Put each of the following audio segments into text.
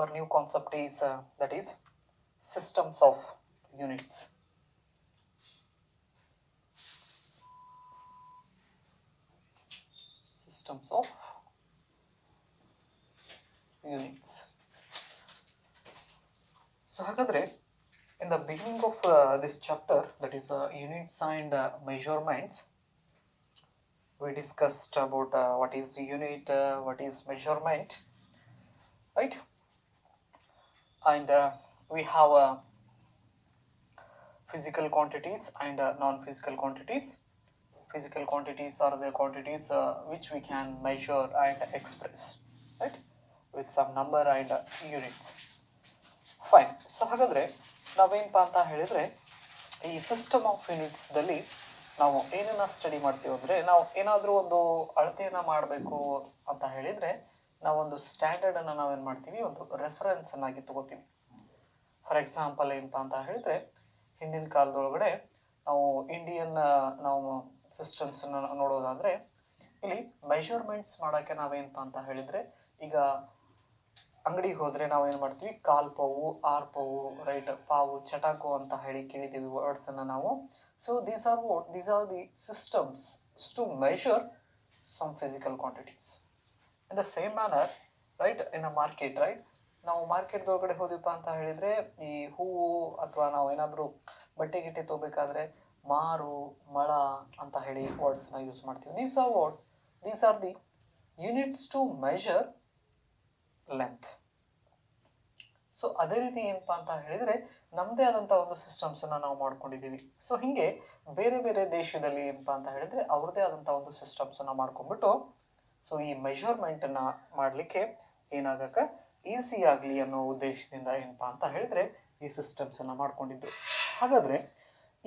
our new concept is that is systems of units. Systems of units. So ಹಾಗಾದ್ರೆ in the beginning of this chapter, that is units and measurements, we discussed about what is unit, what is measurement, right? And we have physical quantities and non-physical quantities. Physical quantities are the quantities which we can measure and express, right, with some number and units. Fine. So ಹಾಗಾದರೆ ನಾವೇನಪ್ಪ ಅಂತ ಹೇಳಿದರೆ ಈ system of ಯೂನಿಟ್ಸ್ದಲ್ಲಿ ನಾವು ಏನನ್ನ study ಮಾಡ್ತೀವಿ ಅಂದರೆ, ನಾವು ಏನಾದರೂ ಒಂದು ಅಳತೆಯನ್ನು ಮಾಡಬೇಕು ಅಂತ ಹೇಳಿದರೆ ನಾವೊಂದು ಸ್ಟ್ಯಾಂಡರ್ಡನ್ನು ನಾವೇನು ಮಾಡ್ತೀವಿ, ಒಂದು ರೆಫರೆನ್ಸನ್ನಾಗಿ ತಗೋತೀವಿ. ಫಾರ್ ಎಕ್ಸಾಂಪಲ್ ಏನಪ್ಪ ಅಂತ ಹೇಳಿದರೆ, ಹಿಂದಿನ ಕಾಲದೊಳಗಡೆ ನಾವು ಇಂಡಿಯನ್ ನಾವು ಸಿಸ್ಟಮ್ಸನ್ನು ನೋಡೋದಾದರೆ, ಇಲ್ಲಿ ಮೆಷರ್ಮೆಂಟ್ಸ್ ಮಾಡೋಕ್ಕೆ ನಾವೇನಪ್ಪ ಅಂತ ಹೇಳಿದರೆ, ಈಗ ಅಂಗಡಿಗೆ ಹೋದರೆ ನಾವೇನು ಮಾಡ್ತೀವಿ, ಕಾಲ್ ಪಾವು, ಆರು ಪಾವು, ರೈಟ್, ಪಾವು, ಚಟಾಕು ಅಂತ ಹೇಳಿ ಕೇಳಿದ್ದೀವಿ ವರ್ಡ್ಸನ್ನು ನಾವು. So these are the systems to measure some physical quantities. In the same manner, right, in a market, right, ನಾವು ಮಾರ್ಕೆಟ್ದೊಳಗಡೆ ಹೋದಿವಪ್ಪ ಅಂತ ಹೇಳಿದರೆ, ಈ ಹೂವು ಅಥವಾ ನಾವು ಏನಾದರೂ ಬಟ್ಟೆ ಗಿಟ್ಟೆ ತೊಗೋಬೇಕಾದ್ರೆ ಮಾರು, ಮಳ ಅಂತ ಹೇಳಿ ವರ್ಡ್ಸ್ನ ಯೂಸ್ ಮಾಡ್ತೀವಿ. These are the units to measure length. So ಅದೇ ರೀತಿ ಏನಪ್ಪ ಅಂತ ಹೇಳಿದರೆ ನಮ್ಮದೇ ಆದಂಥ ಒಂದು ಸಿಸ್ಟಮ್ಸನ್ನು ನಾವು ಮಾಡ್ಕೊಂಡಿದ್ದೀವಿ. ಸೊ ಹೀಗೆ ಬೇರೆ ಬೇರೆ ದೇಶದಲ್ಲಿ ಏನಪ್ಪ ಅಂತ ಹೇಳಿದರೆ ಅವ್ರದ್ದೇ ಆದಂಥ ಒಂದು ಸಿಸ್ಟಮ್ಸನ್ನು ಮಾಡ್ಕೊಂಡ್ಬಿಟ್ಟು, ಸೊ ಈ ಮೆಷರ್ಮೆಂಟನ್ನು ಮಾಡಲಿಕ್ಕೆ ಏನಾಗಕ್ಕೆ ಈಸಿ ಆಗಲಿ ಅನ್ನೋ ಉದ್ದೇಶದಿಂದ ಏನಪ್ಪ ಅಂತ ಹೇಳಿದರೆ ಈ ಸಿಸ್ಟಮ್ಸನ್ನು ಮಾಡ್ಕೊಂಡಿದ್ರು. ಹಾಗಾದರೆ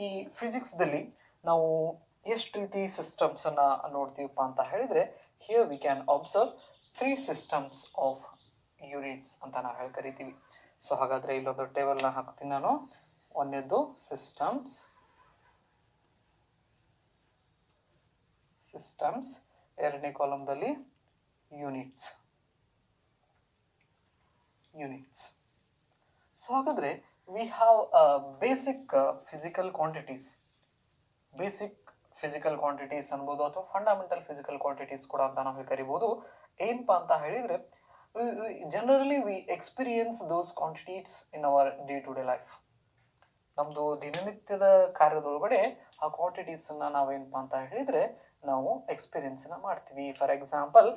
ಈ ಫಿಸಿಕ್ಸ್ದಲ್ಲಿ ನಾವು ಎಷ್ಟು ರೀತಿ ಸಿಸ್ಟಮ್ಸನ್ನು ನೋಡ್ತೀವಪ್ಪ ಅಂತ ಹೇಳಿದರೆ, here we can observe 3 systems of units ಅಂತ ನಾವು ಹೇಳಿ ಕರಿತೀವಿ. ಸೊ ಹಾಗಾದರೆ ಇಲ್ಲೊಂದು ಟೇಬಲ್ನ ಹಾಕ್ತೀನಿ ನಾನು. ಒಂದನೇದು ಸಿಸ್ಟಮ್ಸ್, ಎರಡನೇ ಕಾಲಮ್ದಲ್ಲಿ ಯೂನಿಟ್ಸ್. ಸೊ ಹಾಗಾದರೆ we have basic physical quantities. Basic physical quantities ಅನ್ಬೋದು, ಅಥವಾ ಫಂಡಮೆಂಟಲ್ ಫಿಸಿಕಲ್ ಕ್ವಾಂಟಿಟೀಸ್ ಕೂಡ ಅಂತ ನಾವು ಕರಿಬೋದು. ಏನಪ್ಪ ಅಂತ ಹೇಳಿದರೆ, generally we experience those quantities in our day-to-day life. ನಮ್ಮದು ದಿನನಿತ್ಯದ ಕಾರ್ಯದೊಳಗಡೆ ಆ ಕ್ವಾಂಟಿಟೀಸನ್ನು ನಾವೇನಪ್ಪ ಅಂತ ಹೇಳಿದರೆ ನಾವು ಎಕ್ಸ್ಪೀರಿಯನ್ಸನ್ನ ಮಾಡ್ತೀವಿ. ಫಾರ್ ಎಕ್ಸಾಂಪಲ್,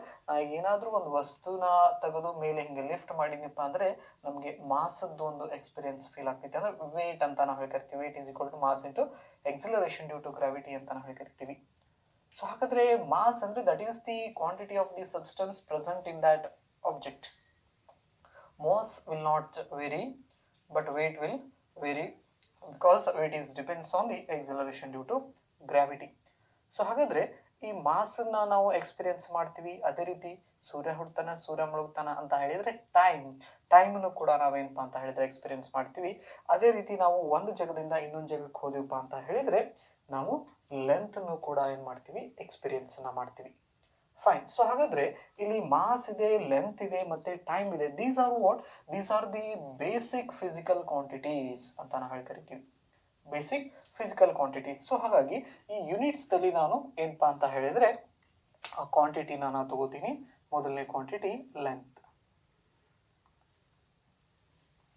ಏನಾದರೂ ಒಂದು ವಸ್ತುನ ತೆಗೆದು ಮೇಲೆ ಹಿಂಗೆ ಲಿಫ್ಟ್ ಮಾಡಿದ್ನಪ್ಪ ಅಂದರೆ ನಮಗೆ ಮಾಸದ್ದು ಒಂದು ಎಕ್ಸ್ಪೀರಿಯನ್ಸ್ ಫೀಲ್ ಆಗ್ತೈತೆ. ಅಂದರೆ ವೇಟ್ ಅಂತ ನಾವು ಹೇಳಿ ಕರಿತೀವಿ. Weight is equal to mass into acceleration due to gravity ಅಂತ ನಾವು ಹೇಳಿ ಕರಿತೀವಿ. ಸೊ ಹಾಗಾದರೆ ಮಾಸ್ ಅಂದರೆ that is the quantity of the substance present in that object. Mass will not vary, but weight will vary because weight is depends on the acceleration due to gravity. So ಹಾಗಾದರೆ ಈ ಮಾಸನ್ನು ನಾವು experience ಮಾಡ್ತೀವಿ. ಅದೇ ರೀತಿ ಸೂರ್ಯ ಹುಡ್ತಾನೆ, ಸೂರ್ಯ ಮುಳುಗ್ತಾನೆ ಅಂತ ಹೇಳಿದರೆ ಟೈಮನ್ನು ಕೂಡ ನಾವೇನಪ್ಪ ಅಂತ ಹೇಳಿದರೆ ಎಕ್ಸ್ಪೀರಿಯನ್ಸ್ ಮಾಡ್ತೀವಿ. ಅದೇ ರೀತಿ ನಾವು ಒಂದು ಜಾಗದಿಂದ ಇನ್ನೊಂದು ಜಾಗಕ್ಕೆ ಹೋದಿವಪ್ಪ ಅಂತ ಹೇಳಿದರೆ ನಾವು ಲೆಂತನ್ನು ಕೂಡ ಏನು ಮಾಡ್ತೀವಿ, ಎಕ್ಸ್ಪೀರಿಯನ್ಸನ್ನು ಮಾಡ್ತೀವಿ. ಫೈನ್. ಸೊ ಹಾಗಾದರೆ ಇಲ್ಲಿ ಮಾಸ್ ಇದೆ, ಲೆಂತ್ ಇದೆ, ಮತ್ತು ಟೈಮ್ ಇದೆ. These are the basic physical quantities ಅಂತ ನಾವು ಹೇಳಿ ಕರಿತೀವಿ. Basic physical quantities. ಸೊ ಹಾಗಾಗಿ ಈ ಯೂನಿಟ್ಸ್ದಲ್ಲಿ ನಾನು ಏನಪ್ಪ ಅಂತ ಹೇಳಿದರೆ ಆ ಕ್ವಾಂಟಿಟಿನ ನಾನು ತಗೋತೀನಿ. ಮೊದಲನೇ ಕ್ವಾಂಟಿಟಿ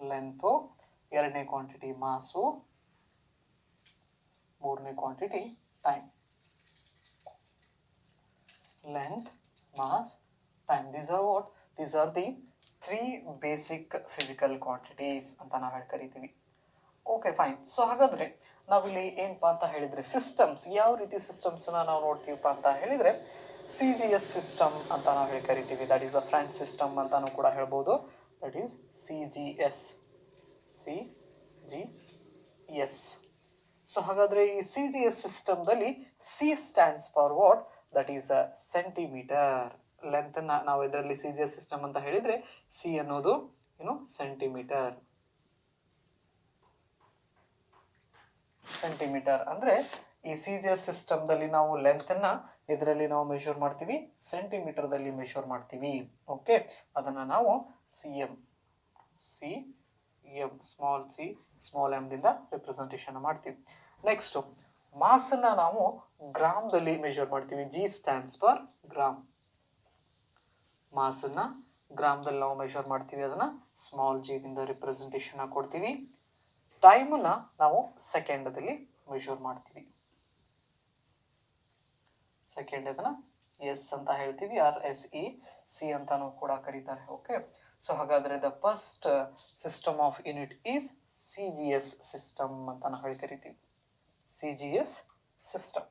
ಲೆಂತು, ಎರಡನೇ ಕ್ವಾಂಟಿಟಿ ಮಾಸು, ಮೂರನೇ quantity time. Length, mass, time. These are the 3 basic physical quantities ಅಂತ ನಾವು ಹೇಳಿ ಕರಿತೀವಿ. Okay, fine. ಸೊ ಹಾಗಾದರೆ ನಾವಿಲ್ಲಿ ಏನಪ್ಪ ಅಂತ ಹೇಳಿದರೆ ಸಿಸ್ಟಮ್ಸ್, ಯಾವ ರೀತಿ ಸಿಸ್ಟಮ್ಸನ್ನ ನಾವು ನೋಡ್ತೀವಪ್ಪ ಅಂತ ಹೇಳಿದರೆ CGS ಸಿಸ್ಟಮ್ ಅಂತ ನಾವು ಹೇಳಿ ಕರಿತೀವಿ. That is a French system ಅಂತಾನು ಕೂಡ ಹೇಳ್ಬೋದು. That is CGS. ಸೊ ಹಾಗಾದರೆ ಈ CGS ಸಿಸ್ಟಮ್ದಲ್ಲಿ C stands for what? That is a centimetre. ಲೆಂತನ್ನು ನಾವು ಇದರಲ್ಲಿ CGS ಸಿಸ್ಟಮ್ ಅಂತ ಹೇಳಿದರೆ C ಅನ್ನೋದು ಸೆಂಟಿಮೀಟರ್. ಅಂದರೆ ಈ CGS ಸಿಸ್ಟಮ್ದಲ್ಲಿ ನಾವು ಲೆಂತನ್ನು ಇದರಲ್ಲಿ ನಾವು ಮೆಷರ್ ಮಾಡ್ತೀವಿ, ಸೆಂಟಿಮೀಟರ್ದಲ್ಲಿ ಮೆಷರ್ ಮಾಡ್ತೀವಿ. ಓಕೆ, ಅದನ್ನು ನಾವು CM C M, small C small M ದಿಂದ ರಿಪ್ರೆಸೆಂಟೇಷನ್ ಮಾಡ್ತೀವಿ. ನೆಕ್ಸ್ಟ್ ಮಾಸನ್ನ ನಾವು ಗ್ರಾಮ್ದಲ್ಲಿ ಮೆಜರ್ ಮಾಡ್ತೀವಿ. G stands for gram. ಮಾಸನ್ನ ಗ್ರಾಮ್ದಲ್ಲಿ ನಾವು ಮೆಜರ್ ಮಾಡ್ತೀವಿ, ಅದನ್ನ ಸ್ಮಾಲ್ ಜಿ ದಿಂದ ರಿಪ್ರೆಸೆಂಟೇಷನ್ ಕೊಡ್ತೀವಿ. ಟೈಮನ್ನ ನಾವು ಸೆಕೆಂಡದಲ್ಲಿ ಮೆಜರ್ ಮಾಡ್ತೀವಿ. ಸೆಕೆಂಡ್ ಅದನ್ನ ಎಸ್ ಅಂತ ಹೇಳ್ತೀವಿ, ಆರ್ ಎಸ್ ಇ ಸಿ ಅಂತಾನು ಕೂಡ ಕರೀತಾರೆ. ಓಕೆ, ಸೊ ಹಾಗಾದ್ರೆ the first system of unit is C G S system ಅಂತ ನಾವು ಹೇಳಿ ಕರಿತೀವಿ. C G S system.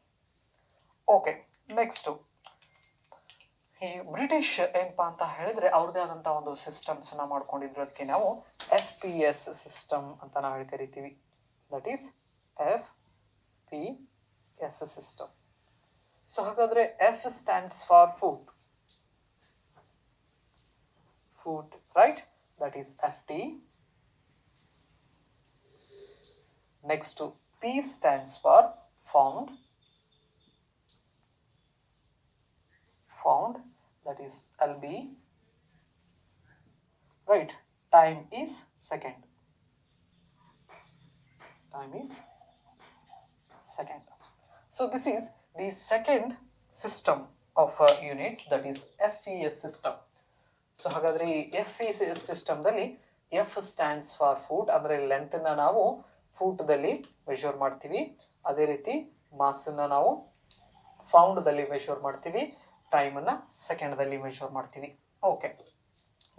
Okay, next ಈ ಬ್ರಿಟಿಷ್ ಏನಪ್ಪಾ ಅಂತ ಹೇಳಿದ್ರೆ ಅವ್ರದ್ದೇ ಆದಂಥ ಒಂದು ಸಿಸ್ಟಮ್ಸನ್ನ ಮಾಡ್ಕೊಂಡಿದ್ರು. ಅದಕ್ಕೆ ನಾವು ಎಫ್ ಪಿ ಎಸ್ ಸಿಸ್ಟಮ್ ಅಂತ ನಾವು ಹೇಳಿ ಕರಿತೀವಿ. That is F P S system. So ಹಾಗಾದ್ರೆ F stands for foot, foot, right? That is F T. Next P stands for pound, found, that is LB, right? Time is second, time is second. So this is the second system of units, that is FES system. So ಹಾಗಾದ್ರೆ ಈ FES system ದಲ್ಲಿ F stands for foot, ಅಂದ್ರೆ length ನ ನಾವು foot ದಲ್ಲಿ measure ಮಾಡ್ತೀವಿ. ಅದೇ ರೀತಿ ಮಾಸ್ ನ ನಾವು ಫೌಂಡ್ ದಲ್ಲಿ ಮೆಜರ್ ಮಾಡ್ತೀವಿ. ಟೈಮ್ ಅನ್ನ ಸೆಕೆಂಡ್ ದಲ್ಲಿ ಮೆಜರ್ ಮಾಡ್ತೀವಿ. Okay,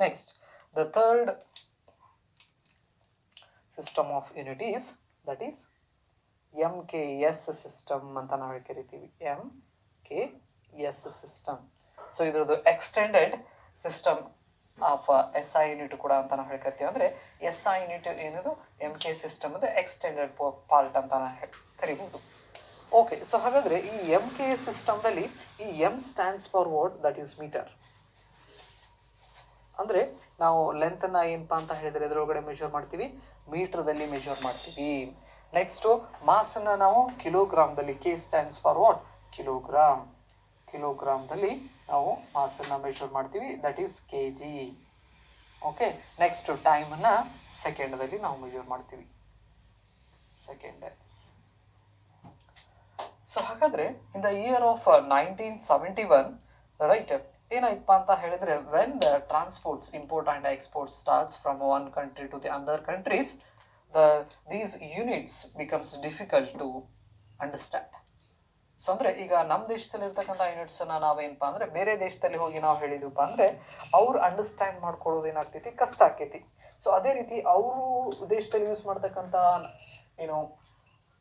next the third system of unit is, that is M K S system ಅಂತ ನಾವು ಕರಿತೀವಿ. M K S system. So ಇದ್ರದ್ದು extended system of S I unit ಕೂಡ ಅಂತ ನಾವು ಹೇಳ್ಕರ್ತೀವಿ. ಅಂದರೆ ಎಸ್ ಐ ಯೂನಿಟ್ ಏನದು M K system extended part ಅಂತ ಕರಿಬಹುದು. ಓಕೆ, ಸೊ ಹಾಗಾದರೆ ಈ ಎಮ್ ಕೆ ಎಸ್ ಸಿಸ್ಟಮ್ದಲ್ಲಿ ಈ M stands for what? That is meter. ಅಂದರೆ ನಾವು ಲೆಂತನ್ನು ಏನಪ್ಪಾ ಅಂತ ಹೇಳಿದರೆ ಅದರೊಳಗಡೆ ಮೆಜರ್ ಮಾಡ್ತೀವಿ, ಮೀಟರ್ದಲ್ಲಿ ಮೆಜರ್ ಮಾಡ್ತೀವಿ. ನೆಕ್ಸ್ಟು ಮಾಸನ್ನು ನಾವು ಕಿಲೋಗ್ರಾಮ್ದಲ್ಲಿ, K stands for what? Kilogram. ಕಿಲೋಗ್ರಾಮ್ದಲ್ಲಿ ನಾವು ಮಾಸನ್ನು ಮೆಜರ್ ಮಾಡ್ತೀವಿ, that is K G. Okay, next ಟೈಮನ್ನು ಸೆಕೆಂಡಲ್ಲಿ ನಾವು ಮೆಜರ್ ಮಾಡ್ತೀವಿ, ಸೆಕೆಂಡ್. ಸೊ ಹಾಗಾದರೆ in the year of 1971, right, ಏನಾಯ್ತಪ್ಪ ಅಂತ ಹೇಳಿದರೆ, when the transports, import and export starts from one country to the other countries, these units becomes difficult to understand. So ಅಂದರೆ ಈಗ ನಮ್ಮ ದೇಶದಲ್ಲಿ ಇರ್ತಕ್ಕಂಥ ಯೂನಿಟ್ಸನ್ನು ನಾವೇನಪ್ಪ ಅಂದರೆ ಬೇರೆ ದೇಶದಲ್ಲಿ ಹೋಗಿ ನಾವು ಹೇಳಿದ್ವಪ್ಪ ಅಂದರೆ ಅವ್ರು ಅಂಡರ್ಸ್ಟ್ಯಾಂಡ್ ಮಾಡ್ಕೊಳ್ಳೋದು ಏನಾಗ್ತೈತಿ, ಕಷ್ಟ ಆಕೈತಿ. ಸೊ ಅದೇ ರೀತಿ ಅವರು ದೇಶದಲ್ಲಿ ಯೂಸ್ ಮಾಡ್ತಕ್ಕಂಥ ಏನು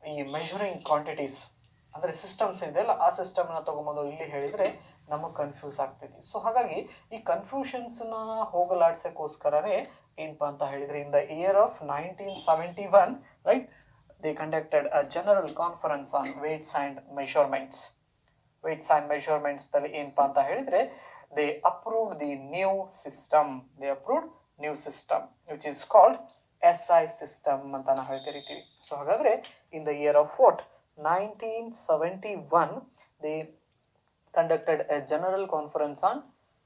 ಈ ಮೆಷರಿಂಗ್ ಕ್ವಾಂಟಿಟೀಸ್ ಅಂದರೆ ಸಿಸ್ಟಮ್ಸ್ ಇದೆಯಲ್ಲ, ಆ ಸಿಸ್ಟಮ್ನ ತೊಗೊಂಬಂದು ಇಲ್ಲಿ ಹೇಳಿದರೆ ನಮಗೆ ಕನ್ಫ್ಯೂಸ್ ಆಗ್ತೈತಿ. ಸೊ ಹಾಗಾಗಿ ಈ ಕನ್ಫ್ಯೂಷನ್ಸ್ನ ಹೋಗಲಾಡ್ಸೋಕ್ಕೋಸ್ಕರನೇ ಏನಪ್ಪ ಅಂತ ಹೇಳಿದರೆ, in the year of 1971, right, they conducted a general conference on weights and measurements. Weights and ಮೆಷರ್ಮೆಂಟ್ಸ್ದಲ್ಲಿ ಏನಪ್ಪ ಅಂತ ಹೇಳಿದರೆ, they approved the new system. They approved new system which is called SI system ಅಂತ ನಾವು ಹೇಳಿ ಕರಿತೀವಿ. ಸೊ ಹಾಗಾದರೆ in the year of what? 1971, they conducted a general conference on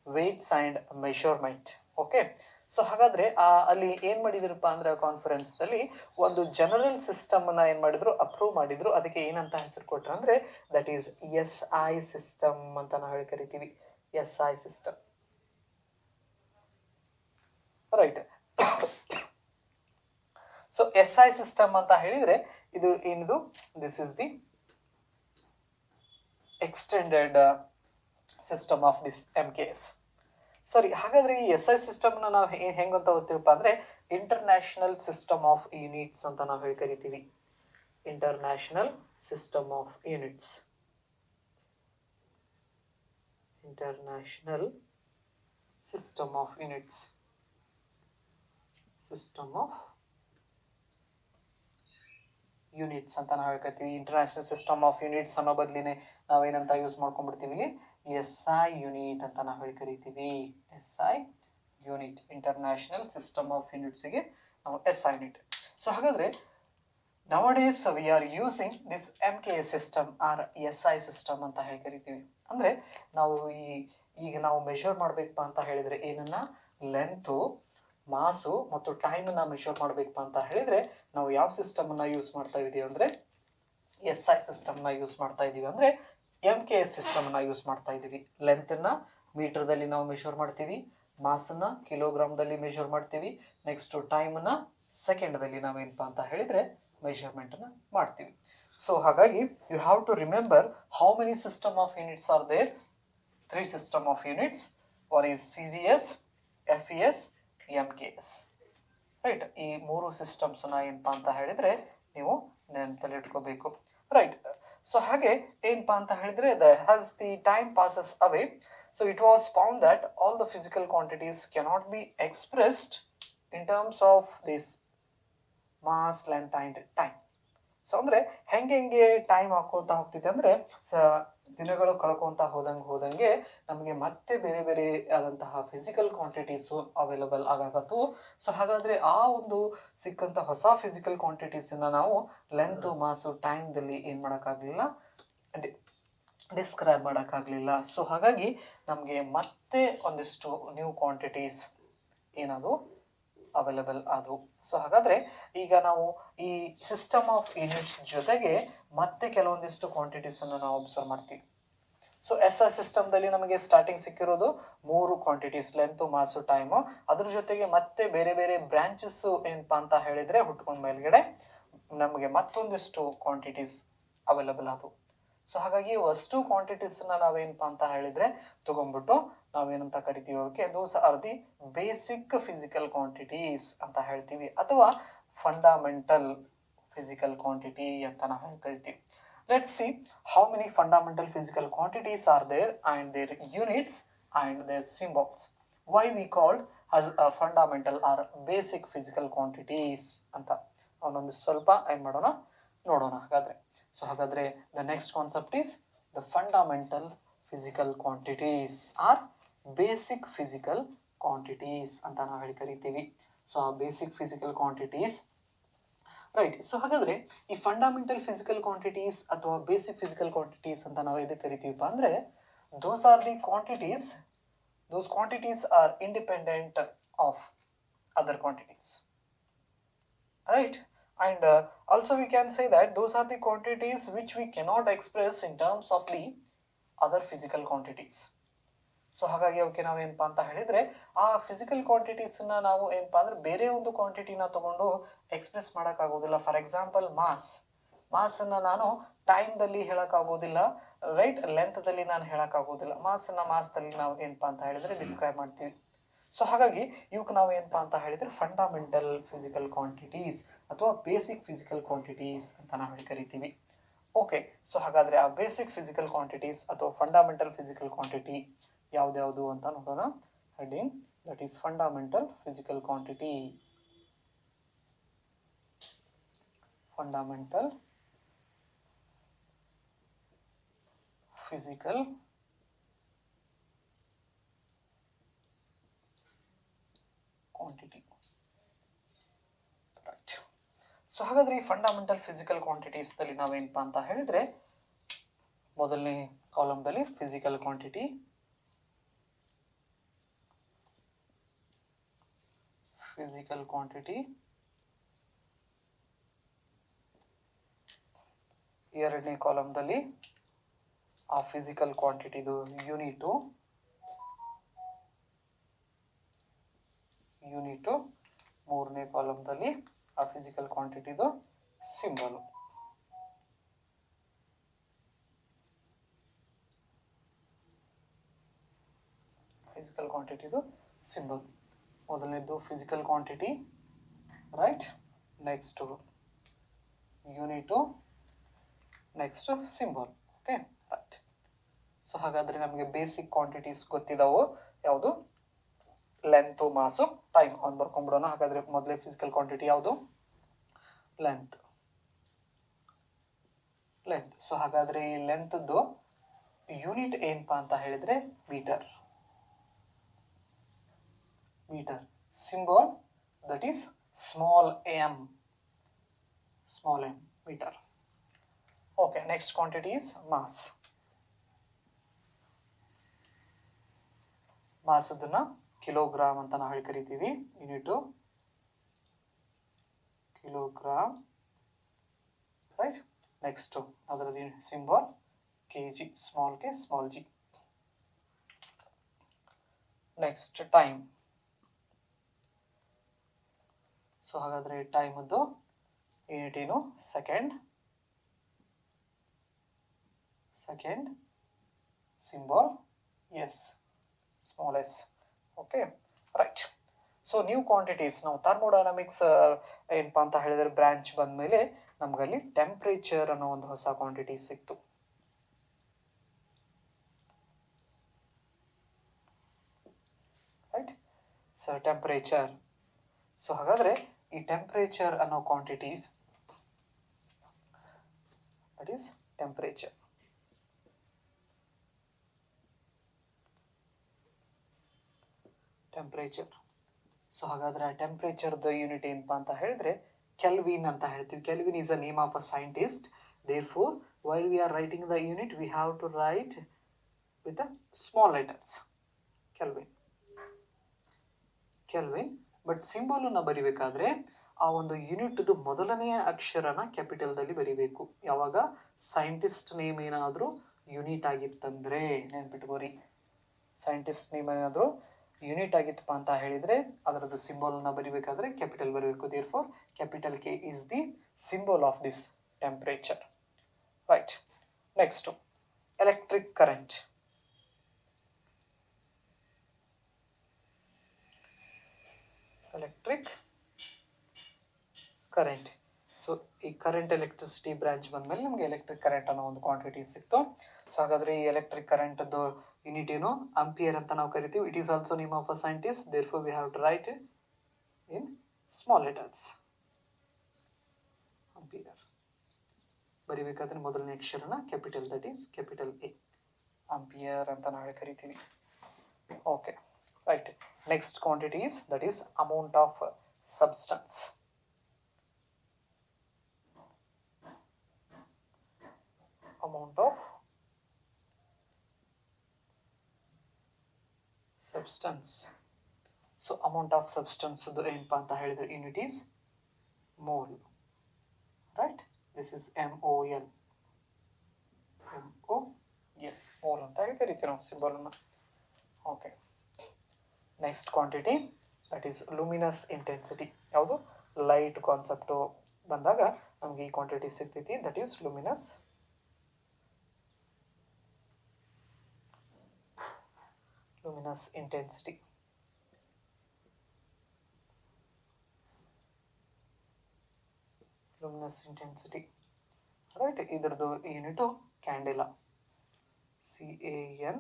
weights and measurement. Okay, so ಹಾಗಾದರೆ ಅಲ್ಲಿ ಏನು ಮಾಡಿದ್ರಪ್ಪ ಅಂದರೆ ಕಾನ್ಫರೆನ್ಸ್ದಲ್ಲಿ ಒಂದು ಜನರಲ್ ಸಿಸ್ಟಮನ್ನು ಏನು ಮಾಡಿದ್ರು, ಅಪ್ರೂವ್ ಮಾಡಿದ್ರು. ಅದಕ್ಕೆ ಏನಂತ ಹೆಸರು ಕೊಟ್ಟರು ಅಂದರೆ, ದಟ್ ಈಸ್ SI ಸಿಸ್ಟಮ್ ಅಂತ ನಾವು ಹೇಳಿ ಕರಿತೀವಿ. SI system, right. So SI system ಅಂತ ಹೇಳಿದರೆ ಇದು ಏನಿದು, this is the extended system of this MKS. ಸರಿ, ಹಾಗಾದರೆ ಈ SI ಸಿಸ್ಟಮ್ನ ನಾವು ಹೆಂಗಂತ ಓದ್ತೀವಪ್ಪ ಅಂದರೆ, ಇಂಟರ್ನ್ಯಾಷನಲ್ ಸಿಸ್ಟಮ್ ಆಫ್ ಯೂನಿಟ್ಸ್ ಅಂತ ನಾವು ಹೇಳಿ ಕರಿತೀವಿ. International system of units, international system of units, system of units ಅಂತ ನಾವು ಹೇಳ್ಕತ್ತೀವಿ. ಇಂಟರ್ನ್ಯಾಷನಲ್ ಸಿಸ್ಟಮ್ ಆಫ್ ಯೂನಿಟ್ಸ್ ಅನ್ನೋ ಬದಲಿನೇ ನಾವೇನಂತ ಯೂಸ್ ಮಾಡ್ಕೊಂಡ್ಬಿಡ್ತೀವಿ ಇಲ್ಲಿ, SI ಯೂನಿಟ್ ಅಂತ ನಾವು ಹೇಳಿ ಕರಿತೀವಿ. SI unit, international system of ಯೂನಿಟ್ಸಿಗೆ ನಾವು SI ಯೂನಿಟ್. ಸೊ ಹಾಗಾದರೆ nowadays we are using this MKS system or SI system ಅಂತ ಹೇಳಿ ಕರಿತೀವಿ. ಅಂದರೆ ನಾವು ಈಗ ನಾವು ಮೆಷರ್ ಮಾಡಬೇಕಪ್ಪ ಅಂತ ಹೇಳಿದರೆ ಏನನ್ನ, ಲೆಂತು ಮಾಸು ಮತ್ತು ಟೈಮನ್ನು ಮೆಷರ್ ಮಾಡಬೇಕಪ್ಪ ಅಂತ ಹೇಳಿದರೆ ನಾವು ಯಾವ ಸಿಸ್ಟಮನ್ನು ಯೂಸ್ ಮಾಡ್ತಾ ಇದ್ದೀವಿ ಅಂದರೆ SI ಸಿಸ್ಟಮ್ನ ಯೂಸ್ ಮಾಡ್ತಾ ಇದ್ದೀವಿ. ಅಂದರೆ MKS ಸಿಸ್ಟಮನ್ನು ಯೂಸ್ ಮಾಡ್ತಾ ಇದ್ದೀವಿ. ಲೆಂತನ್ನು ಮೀಟರ್ದಲ್ಲಿ ನಾವು ಮೆಷರ್ ಮಾಡ್ತೀವಿ, ಮಾಸನ್ನು ಕಿಲೋಗ್ರಾಮ್ದಲ್ಲಿ ಮೆಷರ್ ಮಾಡ್ತೀವಿ, ನೆಕ್ಸ್ಟು ಟೈಮನ್ನು ಸೆಕೆಂಡ್ದಲ್ಲಿ ನಾವೇನಪ್ಪ ಅಂತ ಹೇಳಿದರೆ ಮೆಷರ್ಮೆಂಟನ್ನು ಮಾಡ್ತೀವಿ. ಸೊ ಹಾಗಾಗಿ you have to remember how many system of units are there. 3 system of units. One is CGS, FES, MKS. Right, ಈ 3 ಸಿಸ್ಟಮ್ಸನ್ನ ಏನಪ್ಪ ಅಂತ ಹೇಳಿದರೆ ನೀವು ನೆನಪಲ್ಲಿ ಇಟ್ಕೋಬೇಕು. ರೈಟ್, ಸೊ ಹಾಗೆ ಏನಪ್ಪ ಅಂತ ಹೇಳಿದರೆ as the time passes away, so it was found that all the physical quantities cannot be expressed in terms of this mass, length and time. So ಅಂದರೆ ಹೆಂಗೆ ಟೈಮ್ ಹಾಕೋತಾ ಹೋಗ್ತಿದೆ ಅಂದರೆ ದಿನಗಳು ಕಳ್ಕೊತಾ ಹೋದಂಗೆ ನಮಗೆ ಮತ್ತೆ ಬೇರೆ ಬೇರೆ ಆದಂತಹ ಫಿಸಿಕಲ್ ಕ್ವಾಂಟಿಟೀಸು ಅವೈಲಬಲ್ ಆಗಕತ್ತು. ಸೊ ಹಾಗಾದರೆ ಆ ಒಂದು ಸಿಕ್ಕಂಥ ಹೊಸ ಫಿಸಿಕಲ್ ಕ್ವಾಂಟಿಟೀಸನ್ನು ನಾವು ಲೆಂತು, ಮಾಸು, ಟೈಮ್ದಲ್ಲಿ ಏನು ಮಾಡೋಕ್ಕಾಗಲಿಲ್ಲ, ಡಿಸ್ಕ್ರೈಬ್ ಮಾಡೋಕ್ಕಾಗಲಿಲ್ಲ. ಸೊ ಹಾಗಾಗಿ ನಮಗೆ ಮತ್ತೆ ಒಂದಿಷ್ಟು ನ್ಯೂ ಕ್ವಾಂಟಿಟೀಸ್ ಏನದು ಅವೈಲಬಲ್ ಆದವು. ಸೊ ಹಾಗಾದರೆ ಈಗ ನಾವು ಈ ಸಿಸ್ಟಮ್ ಆಫ್ ಯೂನಿಟ್ಸ್ ಜೊತೆಗೆ ಮತ್ತೆ ಕೆಲವೊಂದಿಷ್ಟು ಕ್ವಾಂಟಿಟೀಸನ್ನು ನಾವು ಅಬ್ಸರ್ವ್ ಮಾಡ್ತೀವಿ. ಸೊ SI ಸಿಸ್ಟಮ್ದಲ್ಲಿ ನಮಗೆ ಸ್ಟಾರ್ಟಿಂಗ್ ಸಿಕ್ಕಿರೋದು 3 ಕ್ವಾಂಟಿಟೀಸ್, ಲೆಂತು, ಮಾಸು, ಟೈಮು. ಅದ್ರ ಜೊತೆಗೆ ಮತ್ತೆ ಬೇರೆ ಬೇರೆ ಬ್ರಾಂಚಸ್ಸು ಏನಪ್ಪ ಅಂತ ಹೇಳಿದರೆ ಹುಟ್ಕೊಂಡ ಮೇಲ್ಗಡೆ ನಮಗೆ ಮತ್ತೊಂದಿಷ್ಟು ಕ್ವಾಂಟಿಟೀಸ್ ಅವೈಲಬಲ್ ಆದವು. ಸೊ ಹಾಗಾಗಿ ಅಷ್ಟು ಕ್ವಾಂಟಿಟೀಸನ್ನು ನಾವೇನಪ್ಪ ಅಂತ ಹೇಳಿದರೆ ತೊಗೊಂಡ್ಬಿಟ್ಟು ನಾವೇನಂತ ಕರಿತೀವಿ, ಅವಕ್ಕೆ those are the basic physical quantities ಅಂತ ಹೇಳ್ತೀವಿ, ಅಥವಾ ಫಂಡಮೆಂಟಲ್ ಫಿಸಿಕಲ್ ಕ್ವಾಂಟಿಟಿ ಅಂತ ನಾವು ಕರಿತೀವಿ. Let's see how many fundamental physical quantities are there and their units and their symbols. Why we called as a fundamental or basic physical quantities ಅಂತ ಅವನೊಂದು ಸ್ವಲ್ಪ ಏನು ಮಾಡೋಣ ನೋಡೋಣ. ಸೊ ಹಾಗಾದರೆ the next concept is the fundamental physical quantities or basic physical quantities ಅಂತ ನಾವು ಹೇಳಿ ಕರಿತೀವಿ. ಸೊ ಆ basic physical quantities, right. So ಹಾಗಾದರೆ ಈ ಫಂಡಮೆಂಟಲ್ ಫಿಸಿಕಲ್ ಕ್ವಾಂಟಿಟೀಸ್ ಅಥವಾ ಬೇಸಿಕ್ ಫಿಸಿಕಲ್ ಕ್ವಾಂಟಿಟೀಸ್ ಅಂತ ನಾವು ಎದಕ್ಕೆ ಕರಿತೀವಪ್ಪ ಅಂದರೆ those are the quantities, those quantities are independent of other quantities, right? And also we can say that those are the quantities which we cannot express in terms of the other physical quantities. So ಹಾಗಾಗಿ ಅವಕ್ಕೆ ನಾವೇನಪ್ಪ ಅಂತ ಹೇಳಿದರೆ ಆ physical ಕ್ವಾಂಟಿಟೀಸನ್ನ ನಾವು ಏನಪ್ಪ ಅಂದರೆ ಬೇರೆ ಒಂದು ಕ್ವಾಂಟಿಟಿನ ತೊಗೊಂಡು ಎಕ್ಸ್ಪ್ರೆಸ್ ಮಾಡೋಕ್ಕಾಗೋದಿಲ್ಲ. ಫಾರ್ ಎಕ್ಸಾಂಪಲ್ ಮಾಸನ್ನು ನಾನು ಟೈಮ್ದಲ್ಲಿ ಹೇಳೋಕ್ಕಾಗೋದಿಲ್ಲ, ರೈಟ್, ಲೆಂತ್ದಲ್ಲಿ ನಾನು ಹೇಳೋಕ್ಕಾಗೋದಿಲ್ಲ. ಮಾಸನ್ನು ಮಾಸದಲ್ಲಿ ನಾವು ಏನಪ್ಪ ಅಂತ ಹೇಳಿದರೆ ಡಿಸ್ಕ್ರೈಬ್ ಮಾಡ್ತೀವಿ. ಸೊ ಹಾಗಾಗಿ ಇವಕ್ಕೆ ನಾವು ಏನಪ್ಪ ಅಂತ ಹೇಳಿದರೆ ಫಂಡಮೆಂಟಲ್ ಫಿಸಿಕಲ್ ಕ್ವಾಂಟಿಟೀಸ್ ಅಥವಾ ಬೇಸಿಕ್ ಫಿಸಿಕಲ್ ಕ್ವಾಂಟಿಟೀಸ್ ಅಂತ ನಾವು ಹೇಳಿ ಕರಿತೀವಿ. ಓಕೆ, ಸೊ ಹಾಗಾದರೆ ಆ ಬೇಸಿಕ್ ಫಿಸಿಕಲ್ ಕ್ವಾಂಟಿಟೀಸ್ ಅಥವಾ ಫಂಡಮೆಂಟಲ್ ಫಿಸಿಕಲ್ ಕ್ವಾಂಟಿಟಿ ಯಾವುದ್ಯಾವುದು ಅಂತ ನೋಡೋಣ. Heading that is fundamental physical quantity. Fundamental physical quantity, right. So ಹಾಗಾದರೆ ಈ ಫಂಡಮೆಂಟಲ್ ಫಿಸಿಕಲ್ ಕ್ವಾಂಟಿಟೀಸ್ದಲ್ಲಿ ನಾವೇನಪ್ಪ ಅಂತ ಹೇಳಿದರೆ ಮೊದಲನೇ ಕಾಲಮ್ದಲ್ಲಿ ಫಿಸಿಕಲ್ ಕ್ವಾಂಟಿಟಿ, ಎರಡನೇ ಕಾಲಮ್ದಲ್ಲಿ ಆ ಫಿಸಿಕಲ್ ಕ್ವಾಂಟಿಟಿದು ಯೂನಿಟು, ಮೂರನೇ ಕಾಲಮ್ದಲ್ಲಿ ಆ ಫಿಸಿಕಲ್ ಕ್ವಾಂಟಿಟಿದು ಸಿಂಬಲು. ಫಿಸಿಕಲ್ ಕ್ವಾಂಟಿಟಿದು ಸಿಂಬಲ್. ಮೊದಲನೇದು physical quantity, right, next unit, next symbol. Okay, right. So ಹಾಗಾದರೆ ನಮಗೆ ಬೇಸಿಕ್ ಕ್ವಾಂಟಿಟೀಸ್ ಗೊತ್ತಿದ್ದಾವೆ. ಯಾವುದು? Length, mass, time. ಅವ್ನು ಬರ್ಕೊಂಡ್ಬಿಡೋಣ. ಹಾಗಾದರೆ ಮೊದಲೇ ಫಿಸಿಕಲ್ ಕ್ವಾಂಟಿಟಿ ಯಾವುದು? ಲೆಂತ್. ಸೊ ಹಾಗಾದರೆ ಈ ಲೆಂತ್ದು ಯೂನಿಟ್ ಏನಪ್ಪ ಅಂತ ಹೇಳಿದರೆ metre. Symbol that is small m, metre. Okay, next quantity is mass. ಮಾಸದನ್ನ ಕಿಲೋಗ್ರಾಮ್ ಅಂತ ನಾವು ಹೇಳಿ ಕರಿತೀವಿ. Unit kilogram, right. ನೆಕ್ಸ್ಟ್ ಅದರದ್ದು symbol kg, small k small g. Next time. So ಹಾಗಾದರೆ ಟೈಮದ್ದು ಯೂನಿಟ್ ಏನು? Second. Symbol S, small S. Okay, right. So new quantities, ನಾವು ಥರ್ಮೋಡೈನಮಿಕ್ಸ್ ಏನಪ್ಪ ಅಂತ ಹೇಳಿದರೆ ಬ್ರಾಂಚ್ ಬಂದಮೇಲೆ ನಮಗಲ್ಲಿ ಟೆಂಪ್ರೇಚರ್ ಅನ್ನೋ ಒಂದು ಹೊಸ ಕ್ವಾಂಟಿಟಿ ಸಿಕ್ತು. ರೈಟ್. So temperature. ಸೊ ಹಾಗಾದರೆ ಈ ಟೆಂಪ್ರೇಚರ್ ಅನ್ನೋ quantities, that is temperature. So ಹಾಗಾದರೆ ಆ ಟೆಂಪ್ರೇಚರ್ದ ಯೂನಿಟ್ ಏನಪ್ಪ ಅಂತ ಹೇಳಿದ್ರೆ ಕೆಲ್ವಿನ್ ಅಂತ ಹೇಳ್ತೀವಿ. Kelvin is a name of a scientist. Therefore, while we are writing the unit, we have to write with the small letters. Kelvin. But ಸಿಂಬಲನ್ನು ಬರಿಬೇಕಾದ್ರೆ ಆ ಒಂದು ಯೂನಿಟ್ದು ಮೊದಲನೆಯ ಅಕ್ಷರನ ಕ್ಯಾಪಿಟಲ್ದಲ್ಲಿ ಬರಿಬೇಕು. ಯಾವಾಗ ಸೈಂಟಿಸ್ಟ್ ನೇಮ್ ಏನಾದರೂ ಯೂನಿಟ್ ಆಗಿತ್ತಂದರೆ, ನೆನ್ಪಿಟ್ಕೋರಿ, ಸೈಂಟಿಸ್ಟ್ ನೇಮ್ ಏನಾದರೂ ಯೂನಿಟ್ ಆಗಿತ್ತಪ್ಪ ಅಂತ ಹೇಳಿದರೆ ಅದರದ್ದು ಸಿಂಬಲನ್ನು ಬರಿಬೇಕಾದ್ರೆ ಕ್ಯಾಪಿಟಲ್ ಬರಬೇಕು. Therefore, capital K is the symbol of this temperature. Right. Next, electric current. So ಈ ಕರೆಂಟ್ ಎಲೆಕ್ಟ್ರಿಸಿಟಿ ಬ್ರಾಂಚ್ ಬಂದಮೇಲೆ ನಮಗೆ ಎಲೆಕ್ಟ್ರಿಕ್ ಕರೆಂಟ್ ಅನ್ನೋ ಒಂದು ಕ್ವಾಂಟಿಟಿ ಸಿಕ್ತು. ಸೊ ಹಾಗಾದರೆ ಈ ಎಲೆಕ್ಟ್ರಿಕ್ ಕರೆಂಟ್ದು ಯೂನಿಟ್ ಏನು? ಆಂಪಿಯರ್ ಅಂತ ನಾವು ಕರಿತೀವಿ. It is also name of a scientist. Therefore, we have to write it in small letters. Ampere ಬರಿಬೇಕಾದ್ರೆ ಮೊದಲನೇ ಅಕ್ಷರನ capital, that is capital A. Ampere ಅಂತ ನಾವು ಕರಿತೀವಿ. Okay, right. Next quantities, that is amount of substance. Amount of substance. So amount of substance ಏನಪ್ಪ ಅಂತ ಹೇಳಿದ್ರೆ unit is mole. Right. This is MOL. Mole ಅಂತ ಹೇಳಿ ಕರಿತೀವಿ ನಾವು ಸಿಂಬಲನ್ನು. Okay, next quantity, that is luminous intensity. ಯಾವುದು? Light concept ಬಂದಾಗ ನಮಗೆ ಈ ಕ್ವಾಂಟಿಟಿ ಸಿಗ್ತೈತಿ. That is luminous intensity. Right. ಇದರದ್ದು unit candela. CANDELA.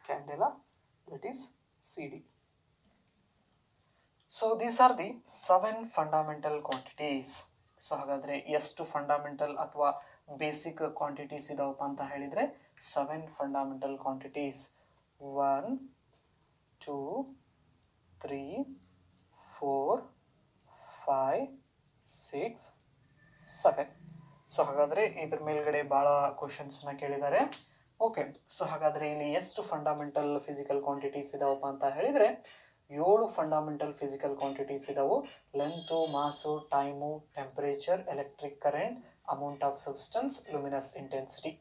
Candela, that is CD. So these are the 7 fundamental quantities. So ಹಾಗಾದರೆ ಎಷ್ಟು ಫಂಡಮೆಂಟಲ್ ಅಥವಾ ಬೇಸಿಕ್ ಕ್ವಾಂಟಿಟೀಸ್ ಇದಾವಪ್ಪ ಅಂತ ಹೇಳಿದರೆ 7 ಫಂಡಮೆಂಟಲ್ ಕ್ವಾಂಟಿಟೀಸ್. 1 2 3 4 5 6 7. ಸೊ ಹಾಗಾದರೆ ಇದ್ರ ಮೇಲ್ಗಡೆ ಭಾಳ ಕ್ವಶನ್ಸ್ನ ಕೇಳಿದ್ದಾರೆ. ಓಕೆ, ಸೊ ಹಾಗಾದರೆ ಇಲ್ಲಿ ಎಷ್ಟು ಫಂಡಮೆಂಟಲ್ ಫಿಸಿಕಲ್ ಕ್ವಾಂಟಿಟೀಸ್ ಇದಾವಪ್ಪ ಅಂತ ಹೇಳಿದರೆ 7 ಫಂಡಮೆಂಟಲ್ ಫಿಸಿಕಲ್ ಕ್ವಾಂಟಿಟೀಸ್ ಇದಾವೆ. Length, mass, time, temperature, electric current, amount of substance, luminous intensity.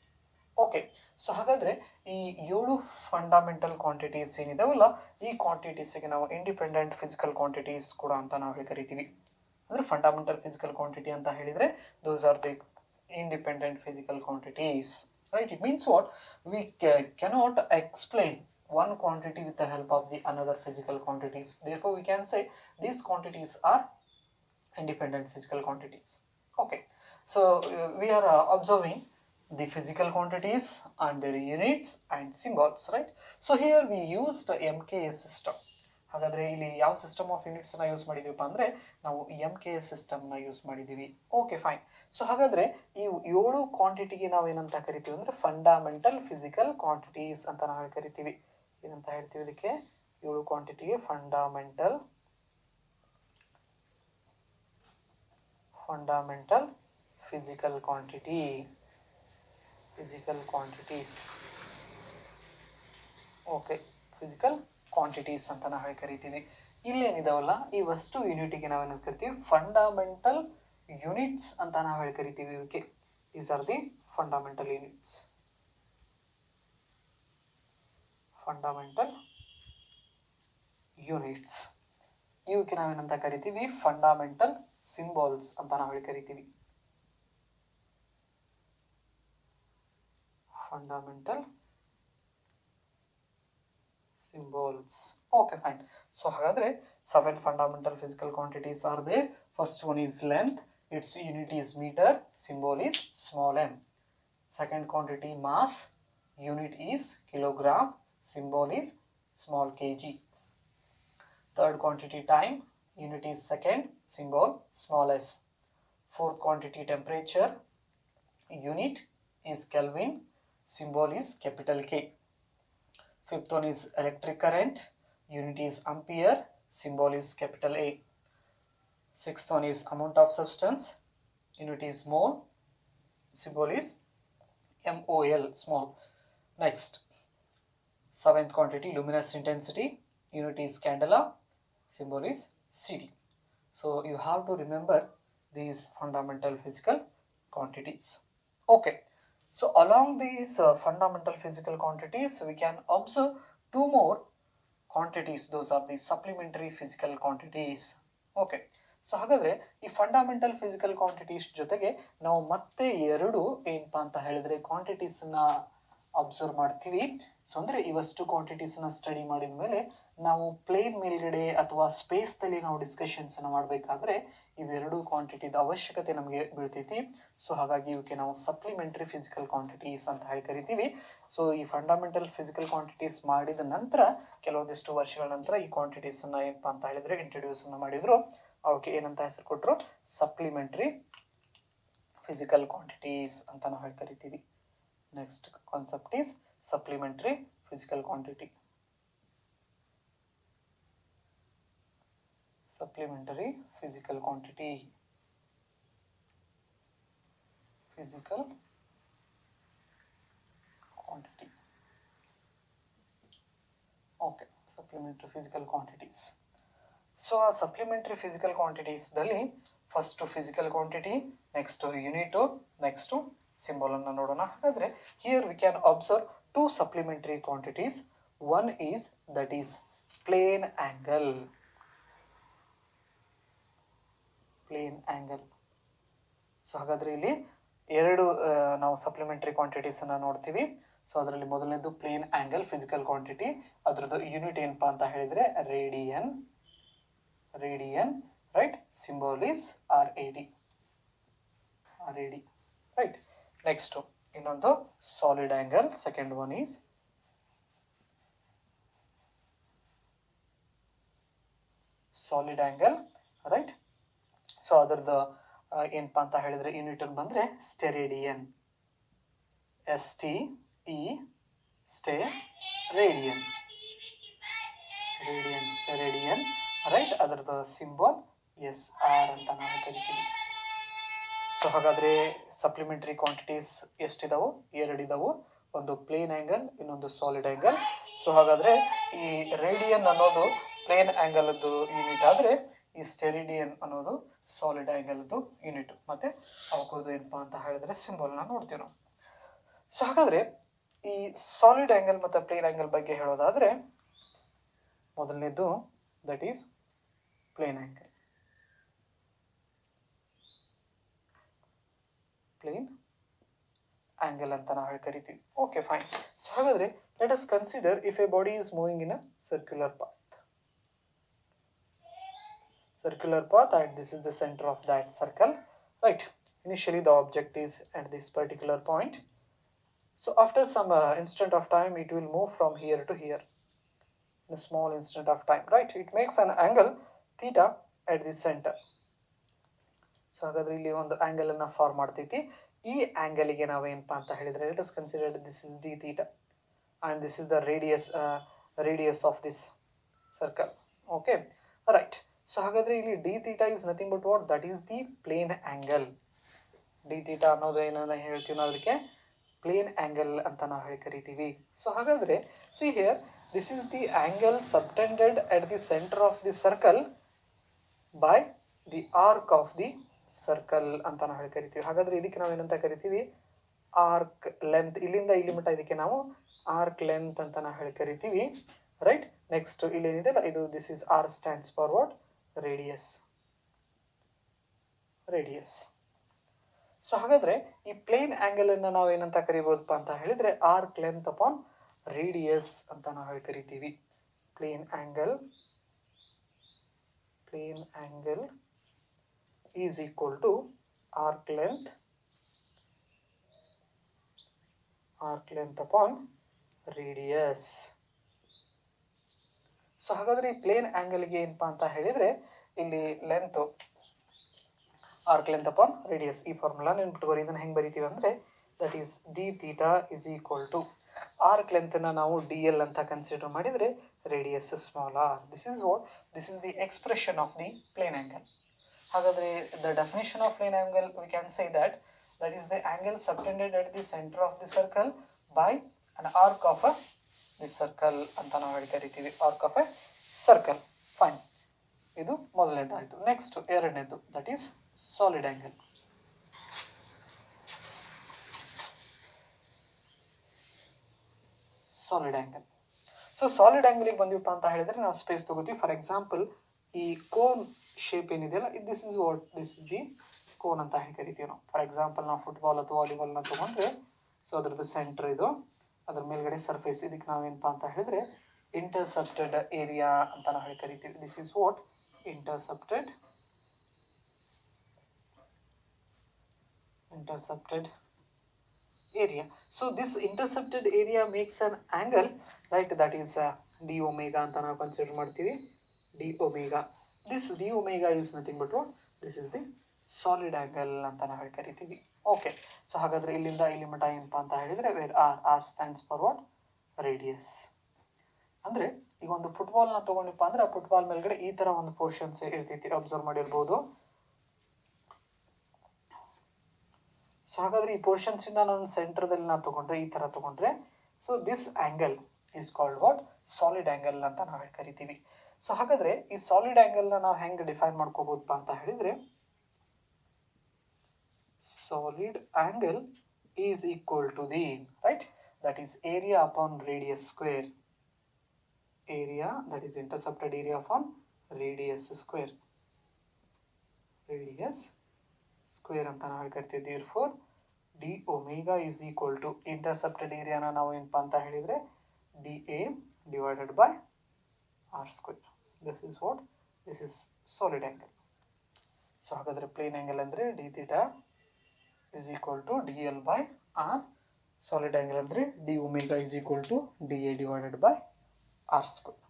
Okay, so ಹಾಗಾದರೆ ಈ 7 ಫಂಡಮೆಂಟಲ್ ಕ್ವಾಂಟಿಟೀಸ್ ಏನಿದಾವಲ್ಲ, ಈ ಕ್ವಾಂಟಿಟೀಸಿಗೆ ನಾವು ಇಂಡಿಪೆಂಡೆಂಟ್ ಫಿಸಿಕಲ್ ಕ್ವಾಂಟಿಟೀಸ್ ಕೂಡ ಅಂತ ನಾವು ಕರಿತೀವಿ. ಅಂದರೆ ಫಂಡಮೆಂಟಲ್ ಫಿಸಿಕಲ್ ಕ್ವಾಂಟಿಟಿ ಅಂತ ಹೇಳಿದರೆ those are the independent physical quantities. Right? It means what? We cannot explain one quantity with the help of the another physical quantities. Therefore, we can say these quantities are independent physical quantities. Okay, so we are observing the physical quantities and their units and symbols, right? So here we used MKS system. ಹಾಗಾದರೆ ಇಲ್ಲಿ ಯಾವ system of ಯೂನಿಟ್ಸನ್ನ use ಮಾಡಿದ್ದೀವಪ್ಪ ಅಂದರೆ ನಾವು MKS ಸಿಸ್ಟಮ್ನ use ಮಾಡಿದ್ದೀವಿ. Okay, fine. So ಹಾಗಾದರೆ ಈ 7 ಕ್ವಾಂಟಿಟಿಗೆ ನಾವು ಏನಂತ ಕರಿತೀವಿ ಅಂದರೆ ಫಂಡಮೆಂಟಲ್ ಫಿಸಿಕಲ್ ಕ್ವಾಂಟಿಟೀಸ್ ಅಂತ ನಾವು ಕರಿತೀವಿ. ಏನಂತ ಹೇಳ್ತೀವಿ ಇದಕ್ಕೆ? 7 ಕ್ವಾಂಟಿಟಿಗೆ fundamental physical quantities. Okay, physical quantities ಅಂತ ನಾವು ಹೇಳಿ ಕರಿತೀವಿ. ಇಲ್ಲೇನಿದಾವಲ್ಲ ಈ ವಸ್ತು ಯೂನಿಟಿಗೆ ನಾವೇನು ಕರಿತೀವಿ, ಫಂಡಮೆಂಟಲ್ ಯೂನಿಟ್ಸ್ ಅಂತ ನಾವು ಹೇಳಿ ಕರಿತೀವಿ. ಇವಕ್ಕೆ these are the fundamental units. Fundamental units ಇವಕ್ಕೆ ನಾವೇನಂತ ಕರಿತೀವಿ, ಫಂಡಮೆಂಟಲ್ ಸಿಂಬಾಲ್ಸ್ ಅಂತ ನಾವು ಹೇಳಿ ಕರಿತೀವಿ. Fundamental symbols. Okay, fine. So ಹಾಗಾದ್ರೆ 7 fundamental physical quantities are there. First one is length, its unit is meter, symbol is small m. Second quantity mass, unit is kilogram, symbol is small kg. Third quantity time, unit is second, symbol small s. Fourth quantity temperature, unit is Kelvin, symbol is capital K. Fifth one is electric current, unit is ampere, symbol is capital A. Sixth one is amount of substance, unit is mole, symbol is MOL, small. Next, seventh quantity luminous intensity, unit is candela, symbol is CD. So you have to remember these fundamental physical quantities. Okay. So along these fundamental physical quantities, we can observe two more quantities. Those are the supplementary physical quantities. Okay. So ಹಾಗಾದರೆ ಈ fundamental physical quantities ಜೊತೆಗೆ ನಾವು ಮತ್ತೆ ಎರಡು ಏನಪ್ಪ ಅಂತ ಹೇಳಿದ್ರೆ ಕ್ವಾಂಟಿಟೀಸನ್ನ observe ಮಾಡ್ತೀವಿ. ಸೊ ಅಂದರೆ ಇವಷ್ಟು ಕ್ವಾಂಟಿಟೀಸನ್ನ ಸ್ಟಡಿ ಮಾಡಿದ ಮೇಲೆ ನಾವು ಪ್ಲೇನ್ ಮೇಲ್ಗಡೆ ಅಥವಾ ಸ್ಪೇಸ್ದಲ್ಲಿ ನಾವು ಡಿಸ್ಕಷನ್ಸನ್ನು ಮಾಡಬೇಕಾದ್ರೆ ಇವೆರಡು ಕ್ವಾಂಟಿಟಿದ ಅವಶ್ಯಕತೆ ನಮಗೆ ಬೀಳ್ತೈತಿ. ಸೊ ಹಾಗಾಗಿ ಇವಕ್ಕೆ ನಾವು ಸಪ್ಲಿಮೆಂಟ್ರಿ ಫಿಸಿಕಲ್ ಕ್ವಾಂಟಿಟೀಸ್ ಅಂತ ಹೇಳಿ ಕರಿತೀವಿ. ಸೊ ಈ ಫಂಡಮೆಂಟಲ್ ಫಿಸಿಕಲ್ ಕ್ವಾಂಟಿಟೀಸ್ ಮಾಡಿದ ನಂತರ ಕೆಲವೊಂದಿಷ್ಟು ವರ್ಷಗಳ ನಂತರ ಈ ಕ್ವಾಂಟಿಟೀಸನ್ನು ಏನಪ್ಪ ಅಂತ ಹೇಳಿದ್ರೆ ಇಂಟ್ರೊಡ್ಯೂಸನ್ನು ಮಾಡಿದರು. ಅವಕ್ಕೆ ಏನಂತ ಹೆಸರು ಕೊಟ್ಟರು, ಸಪ್ಲಿಮೆಂಟ್ರಿ ಫಿಸಿಕಲ್ ಕ್ವಾಂಟಿಟೀಸ್ ಅಂತ ನಾವು ಹೇಳಿ ಕರಿತೀವಿ. Next concept is supplementary physical quantity. Supplementary physical quantity. Physical quantity. Okay, supplementary physical quantities. So supplementary physical quantities ದಲ್ಲಿ first physical quantity, next unit, next symbol ಅನ್ನು ನೋಡೋಣ. ಹಾಗಾದ್ರೆ here we can observe two supplementary quantities. One is that is plane angle. Plane angle. So ಹಾಗಾದರೆ ಇಲ್ಲಿ ಎರಡು ನಾವು supplementary ಕ್ವಾಂಟಿಟೀಸನ್ನು ನೋಡ್ತೀವಿ. So ಅದರಲ್ಲಿ ಮೊದಲನೇದು ಪ್ಲೇನ್ ಆಂಗಲ್ ಫಿಸಿಕಲ್ ಕ್ವಾಂಟಿಟಿ. ಅದರದ್ದು ಯೂನಿಟ್ ಏನಪ್ಪ ಅಂತ ಹೇಳಿದರೆ radian. Radian, right. Symbol is RAD. Right. Next ಇನ್ನೊಂದು solid angle. Second one is solid angle, right. So ಅದರದ್ದು ಏನಪ್ಪ ಅಂತ ಹೇಳಿದರೆ ಯೂನಿಟ್ ಬಂದರೆ steradian. STE steradian. Radian, steradian, right. ಅದರದ್ದು ಸಿಂಬಲ್ SR ಅಂತ ನಾವು ಕರಿತೀವಿ. ಸೊ ಹಾಗಾದರೆ ಸಪ್ಲಿಮೆಂಟ್ರಿ ಕ್ವಾಂಟಿಟೀಸ್ ಎಷ್ಟಿದಾವು? ಎರಡಿದಾವು. ಒಂದು ಪ್ಲೇನ್ ಆ್ಯಂಗಲ್, ಇನ್ನೊಂದು ಸಾಲಿಡ್ ಆ್ಯಂಗಲ್. ಸೊ ಹಾಗಾದರೆ ಈ ರೇಡಿಯನ್ ಅನ್ನೋದು ಪ್ಲೇನ್ ಆ್ಯಂಗಲ್ದು ಯೂನಿಟ್ ಆದರೆ ಈ ಸ್ಟೆರೇಡಿಯನ್ ಅನ್ನೋದು ಸಾಲಿಡ್ ಆ್ಯಂಗಲ್ದು ಯೂನಿಟ್. ಮತ್ತು ಅವಕ್ಕದು ಏನಪ್ಪ ಅಂತ ಹೇಳಿದ್ರೆ ಸಿಂಬಲ್ನ ನೋಡ್ತೀವಿ ನಾವು. ಸೊ ಹಾಗಾದರೆ ಈ ಸಾಲಿಡ್ ಆ್ಯಂಗಲ್ ಮತ್ತು ಪ್ಲೇನ್ ಆ್ಯಂಗಲ್ ಬಗ್ಗೆ ಹೇಳೋದಾದರೆ ಮೊದಲನೇದು that is plane angle. Plane angle ಅಂತ ನಾವು ಹೇಳಿ ಕರಿತೀವಿ. Okay, fine. ಸೊ ಹಾಗಾದರೆ let us consider if a body is moving in a circular path. Circular path, and this is the center of that circle, right. Initially the object is at this particular point. So after some instant of time it will move from here to here in a small instant of time, right. It makes an angle theta at the center. So ಹಾಗಾದ್ರೆ ಇಲ್ಲಿ ಒಂದು angle ಅನ್ನು form ಮಾಡ್ತೈತಿ. ಈ ಆಂಗಲ್ಗೆ ನಾವು ಏನಪ್ಪಾ ಅಂತ ಹೇಳಿದ್ರೆ let us consider this is d theta and this is the radius of this circle. Okay, right. So ಹಾಗಾದರೆ ಇಲ್ಲಿ D theta is nothing but what, that is the plane angle. D theta ಅನ್ನೋದು ಏನನ್ನ ಹೇಳ್ತೀವಿ ನಾವು ಅದಕ್ಕೆ plane angle ಅಂತ ನಾವು ಹೇಳಿ ಕರಿತೀವಿ. ಸೊ ಹಾಗಾದರೆ see here, this is the angle subtended at the centre of the circle by the arc of the circle ಅಂತ ನಾವು ಹೇಳಿ ಕರಿತೀವಿ. ಹಾಗಾದರೆ ಇದಕ್ಕೆ ನಾವು ಏನಂತ ಕರಿತೀವಿ? Arc length. ಇಲ್ಲಿಂದ ಇಲ್ಲಿ ಮಟ್ಟ ಇದಕ್ಕೆ ನಾವು ಆರ್ಕ್ ಲೆಂತ್ ಅಂತ ನಾವು ಹೇಳಿ ಕರಿತೀವಿ, ರೈಟ್. ನೆಕ್ಸ್ಟ್ ಇಲ್ಲೇನಿದೆ ಅಲ್ಲ, ಇದು this is R stands for what? Radius. So ಹಾಗಾದರೆ ಈ ಪ್ಲೇನ್ ಆ್ಯಂಗಲನ್ನು ನಾವು ಏನಂತ ಕರಿಬೋದಪ್ಪ ಅಂತ ಹೇಳಿದರೆ ಆರ್ಕ್ ಲೆಂತ್ ಅಪಾನ್ ರೇಡಿಯಸ್ ಅಂತ ನಾವು ಹೇಳಿ ಕರಿತೀವಿ. Plane angle is equal to arc length upon radius. So ಹಾಗಾದರೆ ಈ ಪ್ಲೇನ್ ಆ್ಯಂಗಲ್ಗೆ ಏನಪ್ಪ ಅಂತ ಹೇಳಿದರೆ ಇಲ್ಲಿ length arc length upon radius. ಈ ಫಾರ್ಮುಲಾ ನೆನ್ಪಿಟ್ಕೋರಿ. ಇದನ್ನು ಹೆಂಗೆ ಬರಿತೀವಿ ಅಂದರೆ that is D theta is equal to arc ಲೆಂತನ್ನು ನಾವು ಡಿ ಎಲ್ ಅಂತ ಕನ್ಸಿಡರ್ ಮಾಡಿದರೆ radius small R. This is the expression of the plane angle. ಹಾಗಾದರೆ the definition of plane angle we can say that is the angle subtended at the centre of the circle by an arc of the circle ಅಂತ ನಾವು ಹೇಳಿ ಕರಿತೀವಿ. Arc of a circle. Fine. ಇದು ಮೊದಲನೇದಾಯಿತು. Next ಎರಡನೇದು that is solid angle. So solid ಆ್ಯಂಗಲಿಗೆ ಬಂದಿವಪ್ಪ ಅಂತ ಹೇಳಿದರೆ ನಾವು ಸ್ಪೇಸ್ ತಗೋತೀವಿ. ಫಾರ್ ಎಕ್ಸಾಂಪಲ್ ಈ ಕೋನ್ ಶೇಪ್ ಏನಿದೆಯಲ್ಲ, ದಿಸ್ ಇಸ್ ದಿ ಕೋನ್ ಅಂತ ಹೇಳಿ ಕರಿತೀವಿ ನಾವು. ಫಾರ್ ಎಕ್ಸಾಂಪಲ್ ನಾವು ಫುಟ್ಬಾಲ್ ಅಥವಾ ವಾಲಿಬಾಲ್ನ ತೊಗೊಂಡ್ರೆ, ಸೊ ಅದ್ರದ್ದು ಸೆಂಟ್ರ್ ಇದು, ಅದ್ರ ಮೇಲ್ಗಡೆ ಸರ್ಫೇಸ್, ಇದಕ್ಕೆ ನಾವೇನಪ್ಪ ಅಂತ ಹೇಳಿದರೆ ಇಂಟರ್ಸೆಪ್ಟೆಡ್ ಏರಿಯಾ ಅಂತ ನಾವು ಹೇಳಿ ಕರಿತೀವಿ. This is what? Intercepted area. So this intercepted area makes an angle, right? That is d omega ಅಂತ ನಾವು ಕನ್ಸಿಡರ್ ಮಾಡ್ತೀವಿ. d omega. This d omega is nothing but what? This is the solid angle ಅಂತ ನಾವು ಹೇಳಿ ಕರಿತೀವಿ. Okay. So ಹಾಗಾದರೆ ಇಲ್ಲಿಂದ ಇಲ್ಲಿ ಮಟ್ಟ ಏನಪ್ಪ ಅಂತ ಹೇಳಿದರೆ where are stands for what? Radius. ಅಂದರೆ ಈಗ ಒಂದು ಫುಟ್ಬಾಲ್ನ ತೊಗೊಂಡಿಪ್ಪ ಅಂದರೆ ಆ ಫುಟ್ಬಾಲ್ ಮೇಲ್ಗಡೆ ಈ ಥರ ಒಂದು ಪೋರ್ಷನ್ಸ್ ಇರ್ತೈತಿ, ಅಬ್ಸರ್ವ್ ಮಾಡಿರ್ಬೋದು. ಸೊ ಹಾಗಾದರೆ ಈ ಪೋರ್ಷನ್ಸಿಂದ ನಾನು ಸೆಂಟ್ರದಲ್ಲಿ ನಾನು ತೊಗೊಂಡ್ರೆ, ಈ ಥರ ತೊಗೊಂಡ್ರೆ, so this angle is called what? Solid angle ಅಂತ ನಾವು ಹೇಳಿ ಕರಿತೀವಿ. ಸೊ ಹಾಗಾದರೆ ಈ ಸಾಲಿಡ್ ಆ್ಯಂಗಲ್ನ ನಾವು ಹೆಂಗೆ ಡಿಫೈನ್ ಮಾಡ್ಕೋಬೋದಪ್ಪ ಅಂತ ಹೇಳಿದರೆ, solid angle is equal to the, right, that is area upon radius square. Area that is intercepted area upon radius square. ಅಂತ ನಾವು ಹೇಳಿ ಕರಿತೀವಿ. Therefore D omega is equal to intercepted ಏರಿಯಾನ ನಾವು ಏನಪ್ಪ ಅಂತ ಹೇಳಿದರೆ D A divided by R square. This is solid angle. So ಹಾಗಾದರೆ ಪ್ಲೇನ್ ಆ್ಯಂಗಲ್ ಅಂದರೆ D theta is equal to D L by R. Solid angle ಅಂದರೆ D omega is equal to d A divided by R square.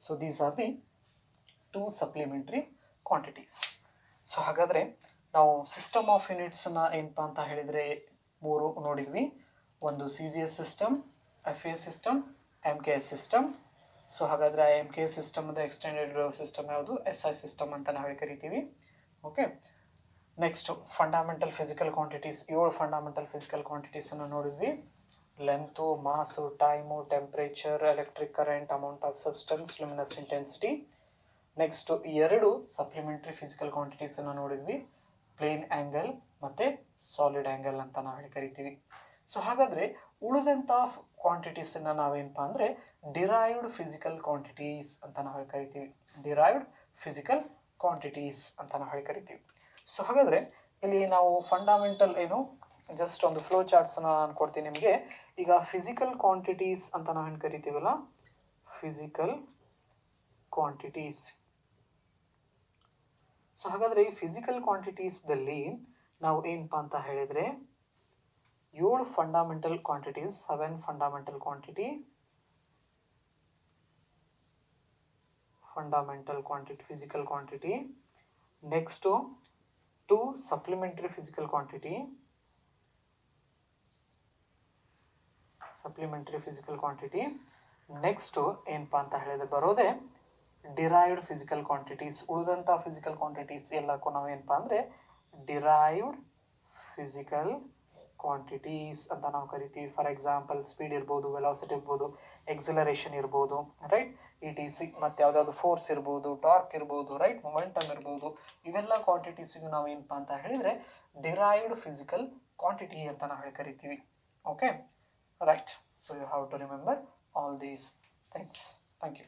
So these are the two supplementary quantities. So ಹಾಗಾದರೆ ನಾವು system of ಯೂನಿಟ್ಸನ್ನ ಏನಪ್ಪ ಅಂತ ಹೇಳಿದರೆ 3 ನೋಡಿದ್ವಿ. ಒಂದು CGS system, FA system, MKS system. So ಹಾಗಾದರೆ ಆ MKS ಸಿಸ್ಟಮ್ದ ಎಕ್ಸ್ಟೆಂಡೆಡ್ ಸಿಸ್ಟಮ್ ಯಾವುದು? SI ಸಿಸ್ಟಮ್ ಅಂತ ನಾವು ಹೇಳಿ ಕರಿತೀವಿ. Okay. Next fundamental physical quantities, 7 fundamental physical ಕ್ವಾಂಟಿಟೀಸನ್ನು ನೋಡಿದ್ವಿ. Length, mass, time, temperature, electric current, amount of substance, luminous intensity. Next 2 supplementary physical ಕ್ವಾಂಟಿಟೀಸನ್ನು ನೋಡಿದ್ವಿ. ಪ್ಲೇನ್ ಆ್ಯಂಗಲ್ ಮತ್ತು ಸಾಲಿಡ್ ಆ್ಯಂಗಲ್ ಅಂತ ನಾವು ಹೇಳಿ ಕರಿತೀವಿ. ಸೊ ಹಾಗಾದರೆ ಉಳಿದಂಥ ಕ್ವಾಂಟಿಟೀಸನ್ನು ನಾವೇನಪ್ಪ ಅಂದರೆ ಡಿರೈವ್ಡ್ ಫಿಸಿಕಲ್ ಕ್ವಾಂಟಿಟೀಸ್ ಅಂತ ನಾವು ಹೇಳಿ ಕರಿತೀವಿ. ಸೊ ಹಾಗಾದರೆ ಇಲ್ಲಿ ನಾವು ಫಂಡಮೆಂಟಲ್ ಏನು ಜಸ್ಟ್ ಒಂದು ಫ್ಲೋ ಚಾರ್ಟ್ಸನ್ನು ನಾನು ಕೊಡ್ತೀನಿ ನಿಮಗೆ. ಈಗ ಫಿಸಿಕಲ್ ಕ್ವಾಂಟಿಟೀಸ್ ಅಂತ ನಾವು ಏನು ಕರಿತೀವಲ್ಲ, ಫಿಸಿಕಲ್ ಕ್ವಾಂಟಿಟೀಸ್. ಸೊ ಹಾಗಾದರೆ ಈ ಫಿಸಿಕಲ್ ಕ್ವಾಂಟಿಟೀಸ್ದಲ್ಲಿ ನಾವು ಏನಪ್ಪ ಅಂತ ಹೇಳಿದರೆ 7 fundamental quantities, 7 fundamental physical quantity. Next 2 supplementary physical quantity. Next ಏನಪ್ಪ ಅಂತ ಹೇಳಿದ್ರೆ ಬರೋದೇ ಡಿರೈವ್ಡ್ ಫಿಸಿಕಲ್ ಕ್ವಾಂಟಿಟೀಸ್. ಉಳಿದಂಥ ಫಿಸಿಕಲ್ ಕ್ವಾಂಟಿಟೀಸ್ ಎಲ್ಲಕ್ಕೂ ನಾವು ಏನಪ್ಪ ಅಂದರೆ ಡಿರೈವ್ಡ್ ಫಿಸಿಕಲ್ ಕ್ವಾಂಟಿಟೀಸ್ ಅಂತ ನಾವು ಕರಿತೀವಿ. ಫಾರ್ ಎಕ್ಸಾಂಪಲ್ ಸ್ಪೀಡ್ ಇರ್ಬೋದು, ವೆಲಾಸಿಟಿ ಇರ್ಬೋದು, ಎಕ್ಸಲರೇಷನ್ ಇರ್ಬೋದು, ರೈಟ್, ಇ ಟಿ ಸಿ, ಮತ್ತು ಯಾವುದಾದ್ರು ಫೋರ್ಸ್ ಇರ್ಬೋದು, ಟಾರ್ಕ್ ಇರ್ಬೋದು, ರೈಟ್, ಮೊಮೆಂಟಮ್ ಇರ್ಬೋದು. ಇವೆಲ್ಲ ಕ್ವಾಂಟಿಟೀಸಿಗೂ ನಾವು ಏನಪ್ಪ ಅಂತ ಹೇಳಿದರೆ ಡಿರೈವ್ಡ್ ಫಿಸಿಕಲ್ ಕ್ವಾಂಟಿಟಿ ಅಂತ ನಾವು ಕರಿತೀವಿ. Okay, right. So you have to remember all these things. Thank you.